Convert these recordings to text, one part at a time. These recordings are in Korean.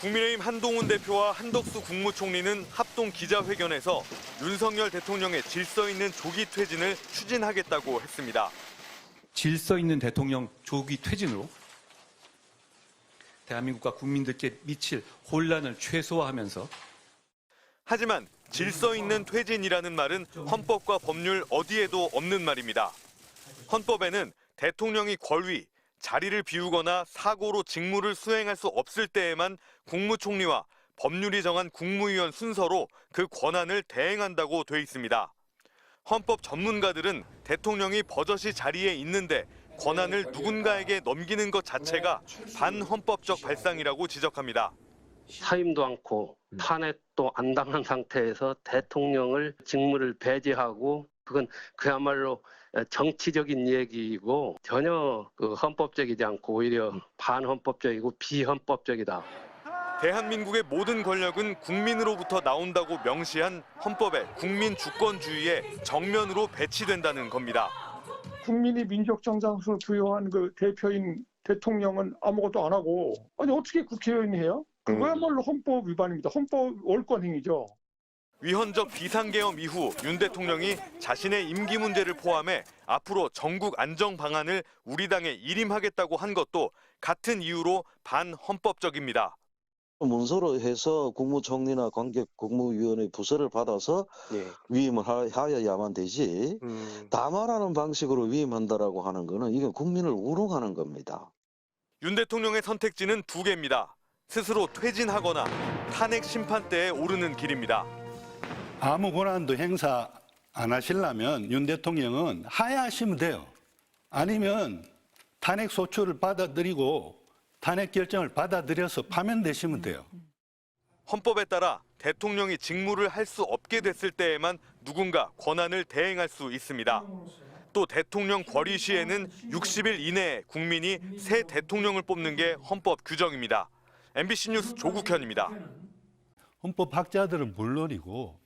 국민의힘 한동훈 대표와 한덕수 국무총리는 합동 기자회견에서 윤석열 대통령의 질서 있는 조기 퇴진을 추진하겠다고 했습니다. 질서 있는 대통령 조기 퇴진으로 대한민국과 국민들께 미칠 혼란을 최소화하면서 하지만 질서 있는 퇴진이라는 말은 헌법과 법률 어디에도 없는 말입니다. 헌법에는 대통령이 권위, 자리를 비우거나 사고로 직무를 수행할 수 없을 때에만 국무총리와 법률이 정한 국무위원 순서로 그 권한을 대행한다고 돼 있습니다. 헌법 전문가들은 대통령이 버젓이 자리에 있는데 권한을 누군가에게 넘기는 것 자체가 반헌법적 발상이라고 지적합니다. 사임도 않고 탄핵도 안 당한 상태에서 대통령을 직무를 배제하고 그건 그야말로 정치적인 얘기이고 전혀 헌법적이지 않고 오히려 반헌법적이고 비헌법적이다. 대한민국의 모든 권력은 국민으로부터 나온다고 명시한 헌법의 국민 주권주의에 정면으로 배치된다는 겁니다. 국민이 민족 정당성을 부여한 그 대표인 대통령은 아무것도 안 하고 아니 어떻게 국회의원이 해요? 그거야말로 헌법 위반입니다. 헌법 월권행위죠. 위헌적 비상계엄 이후 윤 대통령이 자신의 임기 문제를 포함해 앞으로 전국 안정 방안을 우리 당에 일임하겠다고 한 것도 같은 이유로 반헌법적입니다. 문서로 해서 국무총리나 관계 국무위원회 부서를 받아서 위임을 하여야만 되지 담화라는 방식으로 위임한다라고 하는 거는 이건 국민을 우롱하는 겁니다. 윤 대통령의 선택지는 두 개입니다. 스스로 퇴진하거나 탄핵 심판대에 오르는 길입니다. 아무 권한도 행사 안 하시려면 윤 대통령은 하야하시면 돼요. 아니면 탄핵 소추를 받아들이고 탄핵 결정을 받아들여서 파면되시면 돼요. 헌법에 따라 대통령이 직무를 할 수 없게 됐을 때에만 누군가 권한을 대행할 수 있습니다. 또 대통령 권위 시에는 60일 이내에 국민이 새 대통령을 뽑는 게 헌법 규정입니다. MBC 뉴스 조국현입니다. 헌법학자들은 물론이고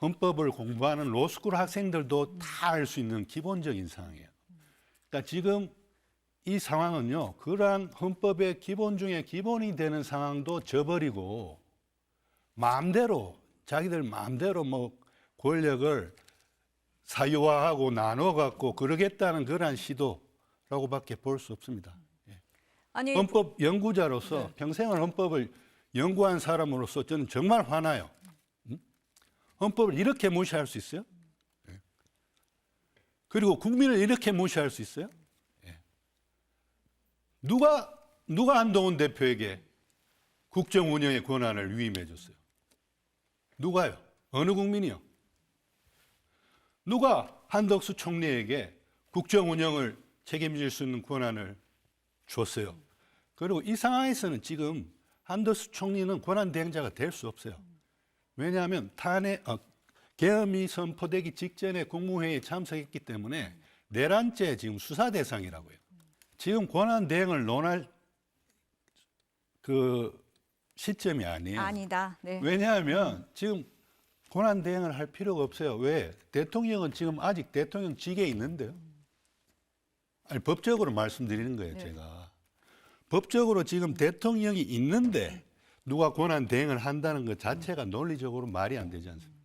헌법을 공부하는 로스쿨 학생들도 다 알 수 있는 기본적인 상황이에요. 그러니까 지금 이 상황은요, 그러한 헌법의 기본 중에 기본이 되는 상황도 저버리고 마음대로 자기들 마음대로 뭐 권력을 사유화하고 나눠갖고 그러겠다는 그러한 시도라고밖에 볼 수 없습니다. 아니, 헌법 연구자로서 평생을 헌법을 연구한 사람으로서 저는 정말 화나요. 헌법을 이렇게 무시할 수 있어요? 그리고 국민을 이렇게 무시할 수 있어요? 누가 한동훈 대표에게 국정 운영의 권한을 위임해 줬어요? 누가요? 어느 국민이요? 누가 한덕수 총리에게 국정 운영을 책임질 수 있는 권한을 줬어요? 그리고 이 상황에서는 지금 한덕수 총리는 권한 대행자가 될 수 없어요. 왜냐하면 계엄이 선포되기 직전에 국무회의에 참석했기 때문에 내란죄 지금 수사 대상이라고요. 지금 권한 대행을 논할 그 시점이 아니에요. 아니다. 네. 왜냐하면 지금 권한 대행을 할 필요가 없어요. 왜? 대통령은 지금 아직 대통령직에 있는데요. 아니, 법적으로 말씀드리는 거예요, 제가. 법적으로 지금 대통령이 있는데 누가 권한 대행을 한다는 것 자체가 논리적으로 말이 안 되지 않습니까?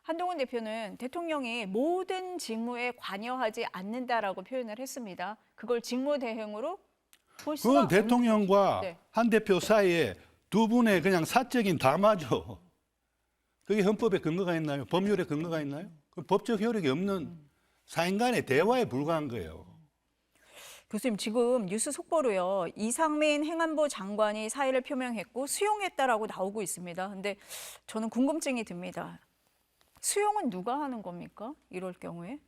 한동훈 대표는 대통령이 모든 직무에 관여하지 않는다라고 표현을 했습니다. 그걸 직무 대행으로 볼 수가 그건 없는 대통령과 네. 한 대표 사이에 두 분의 그냥 사적인 담화죠. 그게 헌법에 근거가 있나요? 법률에 근거가 있나요? 그 법적 효력이 없는 사인 간의 대화에 불과한 거예요. 교수님, 지금 뉴스 속보로요. 이상민 행안부 장관이 사의를 표명했고 수용했다라고 나오고 있습니다. 근데 저는 궁금증이 듭니다. 수용은 누가 하는 겁니까? 이럴 경우에?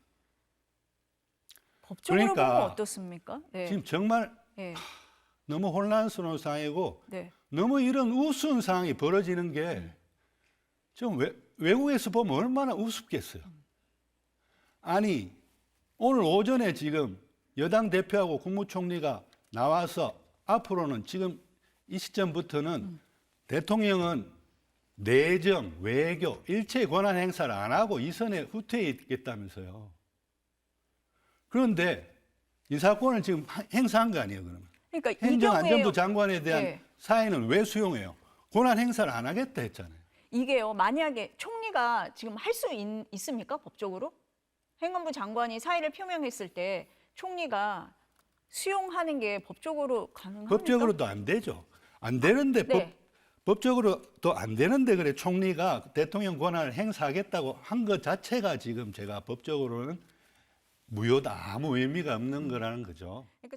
법적으로 그러니까 보면 어떻습니까? 네. 지금 정말 네. 너무 혼란스러운 상황이고 네. 너무 이런 우스운 상황이 벌어지는 게 좀 외국에서 보면 얼마나 우습겠어요. 아니, 오늘 오전에 지금 여당 대표하고 국무총리가 나와서 앞으로는 지금 이 시점부터는 대통령은 내정, 외교, 일체 권한 행사를 안 하고 이 선에 후퇴해 있겠다면서요. 그런데 이 사건을 지금 행사한 거 아니에요, 그러면? 그러니까 행정안전부 이 경우에 장관에 대한 네. 사회는 왜 수용해요? 권한 행사를 안 하겠다 했잖아요. 이게요, 만약에 총리가 지금 할 수 있습니까? 법적으로? 행안부 장관이 사의를 표명했을 때 총리가 수용하는 게 법적으로 가능합니까? 법적으로도 안 되죠. 안 되는데 네. 법적으로도 안 되는데 그래 총리가 대통령 권한을 행사하겠다고 한 것 자체가 지금 제가 법적으로는 무효다. 아무 의미가 없는 거라는 거죠. 그러니까